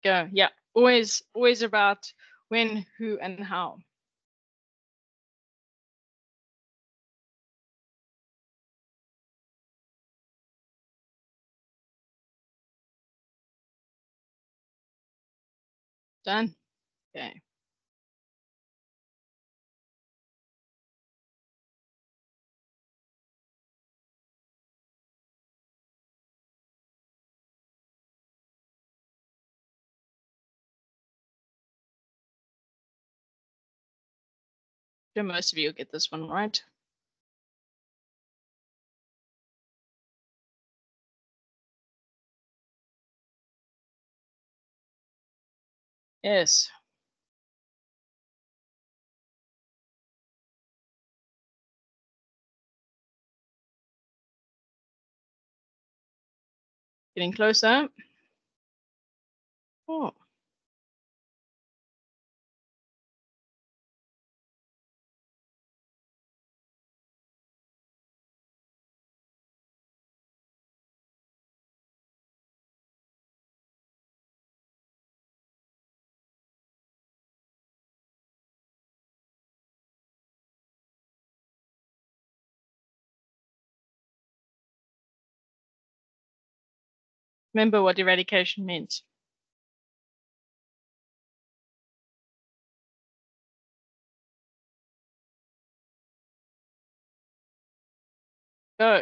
Go, yeah, always about when, who, and how. Done. Okay. Sure, most of you will get this one right. Yes. Getting closer. Oh. Remember what eradication means. Go.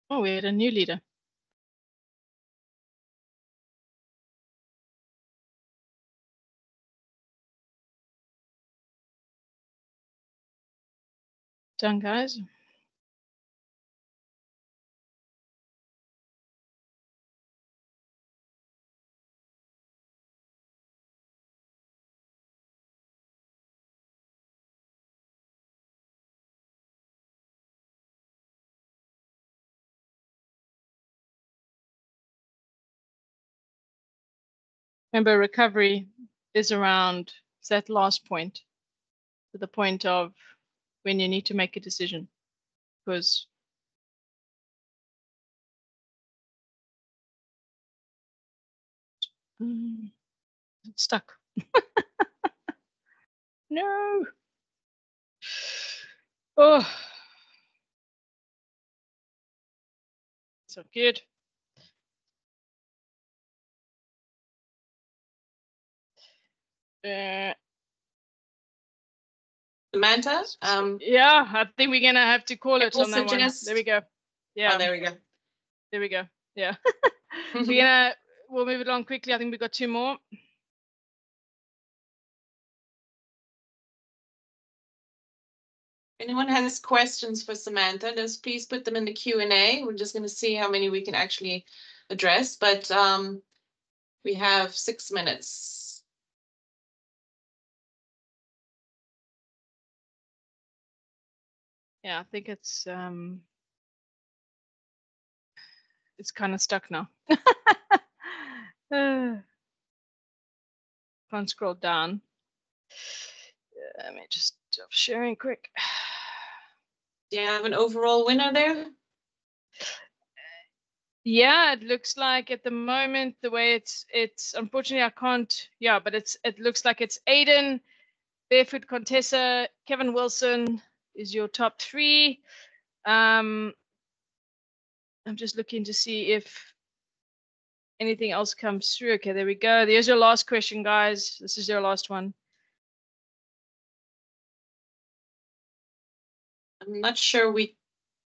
Oh, we had a new leader. Done, guys. Remember, recovery is around that last point, to the point of when you need to make a decision, because it's stuck. No. Oh, so good. Samantha, yeah, I think we're gonna have to call it we'll on that one. There we go. Yeah. Oh, there we go. There we go. Yeah. We'll move it along quickly. I think we've got 2 more. Anyone has questions for Samantha, just please put them in the Q&A. We're just going to see how many we can actually address, but we have 6 minutes. Yeah, I think it's kind of stuck now. Can't scroll down. Let me just stop sharing quick. Do you have an overall winner there? Yeah, it looks like at the moment the way it's unfortunately I can't. Yeah, but it looks like it's Aiden, Barefoot Contessa, Kevin Wilson is your top 3. I'm just looking to see if anything else comes through. Okay, there we go. There's your last question, guys. This is your last one. I'm not sure we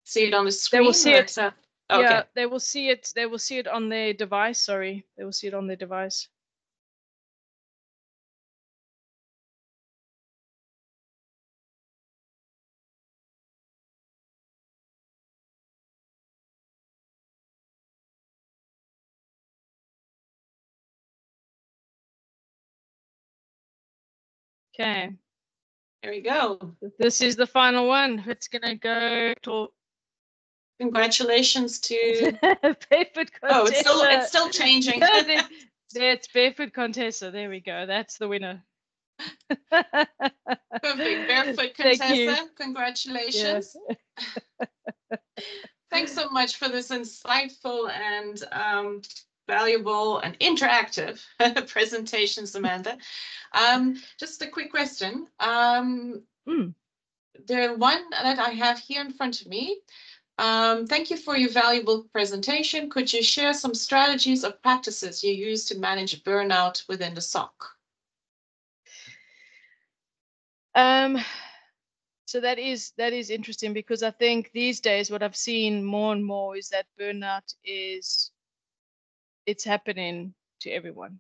see it on the screen? They will see it. Okay. Yeah, they will see it. They will see it on their device. Sorry, they will see it on their device. Okay. There we go. This is the final one. It's gonna go to. Congratulations to Barefoot Contessa. Oh, it's still changing. It's Barefoot Contessa. There we go. That's the winner. Perfect. Barefoot Contessa. Congratulations. Yeah. Thanks so much for this insightful and valuable and interactive presentation, Samantha. Just a quick question. The one that I have here in front of me. Thank you for your valuable presentation. Could you share some strategies or practices you use to manage burnout within the SOC? So that is interesting, because I think these days what I've seen more and more is that burnout it's happening to everyone.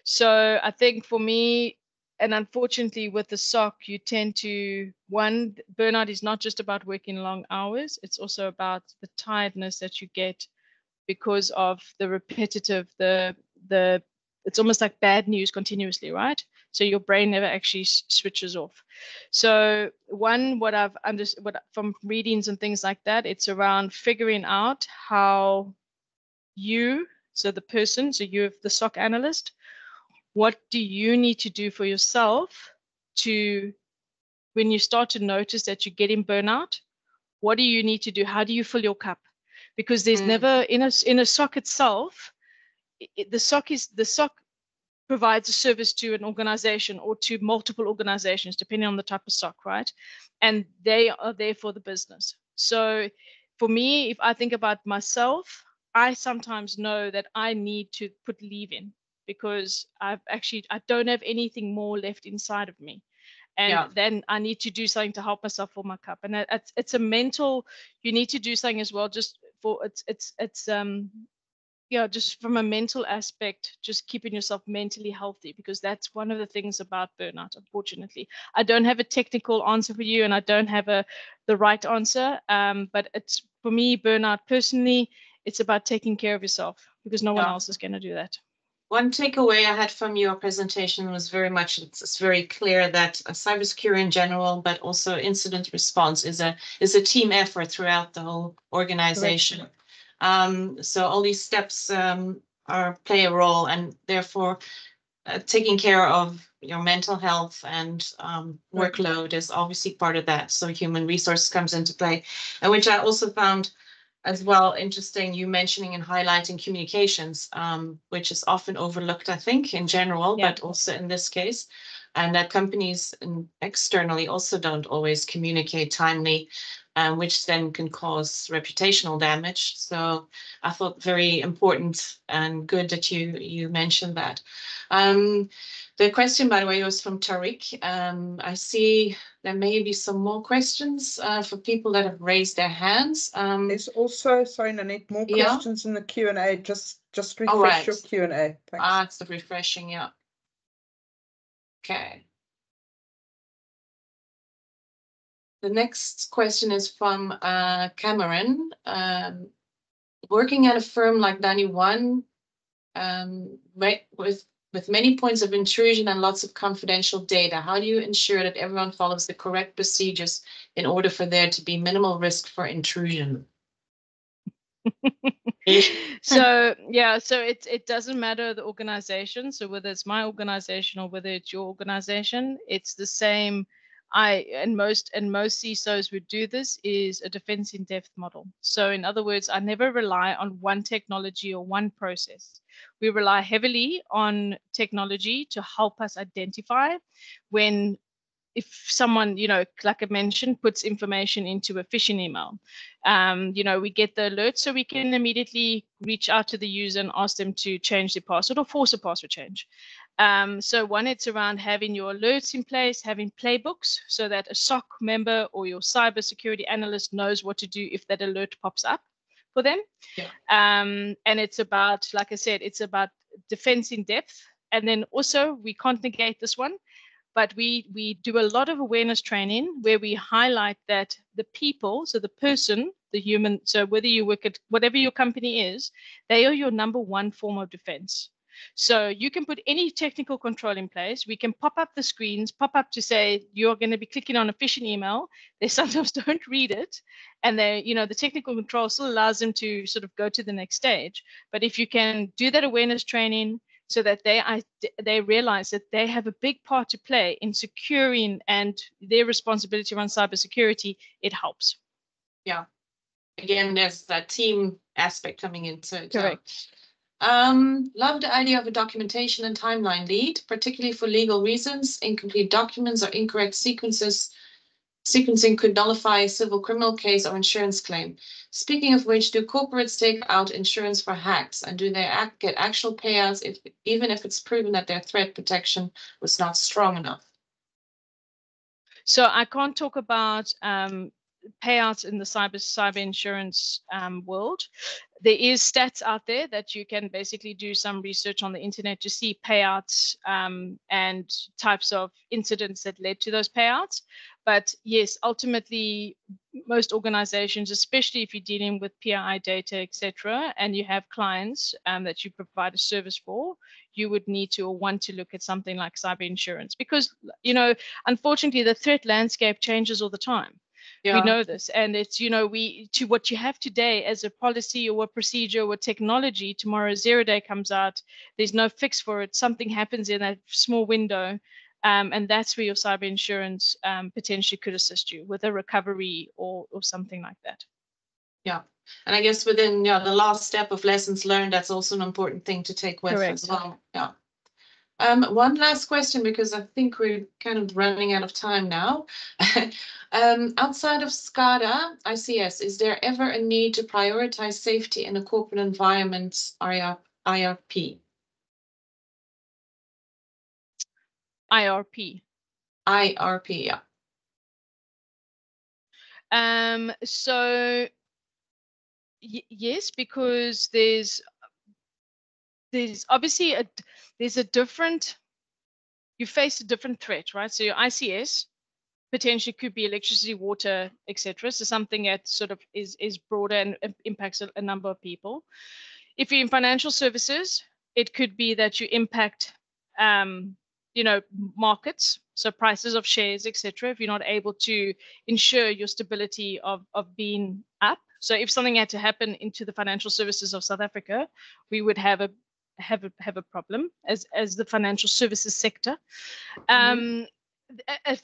So I think for me, and unfortunately with the SOC, you tend to, one, burnout is not just about working long hours, it's also about the tiredness that you get because of the repetitive, it's almost like bad news continuously, right? So your brain never actually switches off. So one, what I've understood from readings and things like that, it's around figuring out how you, so the person, so you're the SOC analyst, what do you need to do for yourself to, when you start to notice that you're getting burnout, what do you need to do? How do you fill your cup? Because there's never, in a SOC itself, the SOC provides a service to an organization or to multiple organizations, depending on the type of SOC, right? And they are there for the business. So for me, if I think about myself, I sometimes know that I need to put leave in, because I don't have anything more left inside of me. And then I need to do something to help myself fill my cup. And it's a mental, you need to do something as well, just for just from a mental aspect, just keeping yourself mentally healthy, because that's one of the things about burnout, unfortunately. I don't have a technical answer for you, and I don't have the right answer. But it's, for me, burnout personally, it's about taking care of yourself, because no one else is going to do that. One takeaway I had from your presentation was very much, it's very clear that cybersecurity in general, but also incident response is a team effort throughout the whole organization. Correct. So all these steps play a role, and therefore taking care of your mental health and workload is obviously part of that. So human resources comes into play, and which I also found as well interesting, you mentioning and highlighting communications, which is often overlooked, I think, in general, but also in this case, and that companies externally also don't always communicate timely, which then can cause reputational damage. So I thought very important and good that you mentioned that. The question, by the way, was from Tariq. I see there may be some more questions for people that have raised their hands. There's also, sorry, Nanette, more questions in the Q&A. Just refresh your Q&A. Thanks. It's the refreshing, yeah. Okay. The next question is from Cameron. Working at a firm like 91, with many points of intrusion and lots of confidential data, how do you ensure that everyone follows the correct procedures in order for there to be minimal risk for intrusion? So it doesn't matter the organization. So whether it's my organization or whether it's your organization, it's the same. Most CISOs would do this is a defense in depth model. So in other words, I never rely on one technology or one process. We rely heavily on technology to help us identify when if someone, like I mentioned, puts information into a phishing email, we get the alert, so we can immediately reach out to the user and ask them to change their password or force a password change. So one, it's around having your alerts in place, having playbooks so that a SOC member or your cybersecurity analyst knows what to do if that alert pops up for them. Yeah. And it's about, like I said, it's about defense in depth. And then also, we can't negate this one, but we do a lot of awareness training where we highlight that the people, so the person, the human, so whether you work at whatever your company is, they are your number one form of defense. So you can put any technical control in place. We can pop up the screens, pop up to say you're going to be clicking on a phishing email. They sometimes don't read it. And they, the technical control still allows them to sort of go to the next stage. But if you can do that awareness training so that they realize that they have a big part to play in securing and their responsibility around cybersecurity, it helps. Yeah. Again, there's that team aspect coming into it. Correct. Love the idea of a documentation and timeline lead, particularly for legal reasons. Incomplete documents or incorrect sequencing could nullify a civil criminal case or insurance claim. Speaking of which, do corporates take out insurance for hacks, and do they get actual payouts even if it's proven that their threat protection was not strong enough? So I can't talk about payouts in the cyber insurance world. There is stats out there that you can basically do some research on the internet to see payouts and types of incidents that led to those payouts. But yes, ultimately, most organizations, especially if you're dealing with PII data, etc., and you have clients that you provide a service for, you would need to or want to look at something like cyber insurance because, unfortunately, the threat landscape changes all the time. Yeah. We know this, and it's, to what you have today as a policy or a procedure or technology, tomorrow 0-day comes out, there's no fix for it, something happens in that small window, and that's where your cyber insurance potentially could assist you with a recovery or something like that. Yeah, and I guess within the last step of lessons learned, that's also an important thing to take with Correct. as well. Yeah. One last question, because I think we're kind of running out of time now. Outside of SCADA, ICS, is there ever a need to prioritize safety in a corporate environment, IRP? IRP. IRP, yeah. So yes, because there's obviously there's a different, you face a different threat, right? So your ICS potentially could be electricity, water, etc. So something that sort of is broader and impacts a number of people. If you're in financial services, it could be that you impact, markets, so prices of shares, etc. If you're not able to ensure your stability of being up. So if something had to happen into the financial services of South Africa, we would have a problem as the financial services sector. For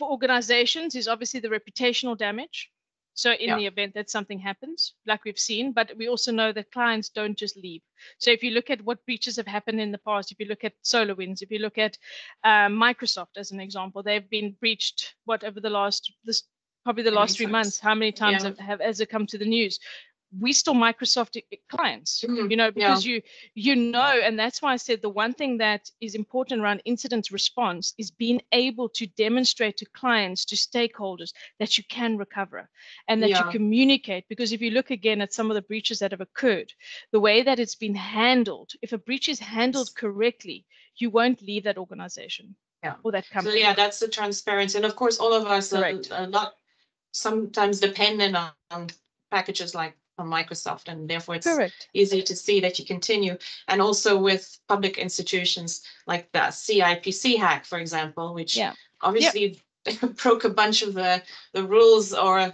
organizations is obviously the reputational damage. So in the event that something happens, like we've seen, but we also know that clients don't just leave. So if you look at what breaches have happened in the past, if you look at SolarWinds, if you look at Microsoft as an example, they've been breached over the last, probably the last 3 months. How many times has it come to the news? We still Microsoft clients, because and that's why I said the one thing that is important around incident response is being able to demonstrate to clients, to stakeholders, that you can recover and that you communicate. Because if you look again at some of the breaches that have occurred, the way that it's been handled, if a breach is handled correctly, you won't leave that organization or that company. So that's the transparency. And of course, all of us are not sometimes dependent on packages like from Microsoft, and therefore it's easy to see that you continue. And also with public institutions like the CIPC hack, for example, which obviously broke a bunch of the rules or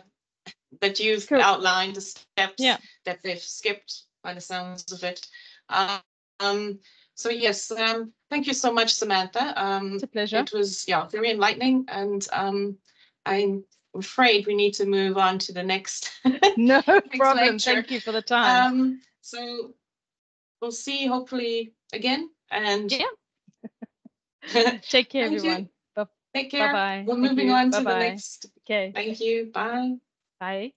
that you've outlined, the steps that they've skipped by the sounds of it. So yes, thank you so much, Samantha. It's a pleasure. It was very enlightening, and I'm afraid we need to move on to the next. No problem. Lecture. Thank you for the time. So we'll see hopefully again, and take care, everyone. Bye. Take care. Bye-bye. We're moving on to the next. Okay. Thank you. Bye. Bye.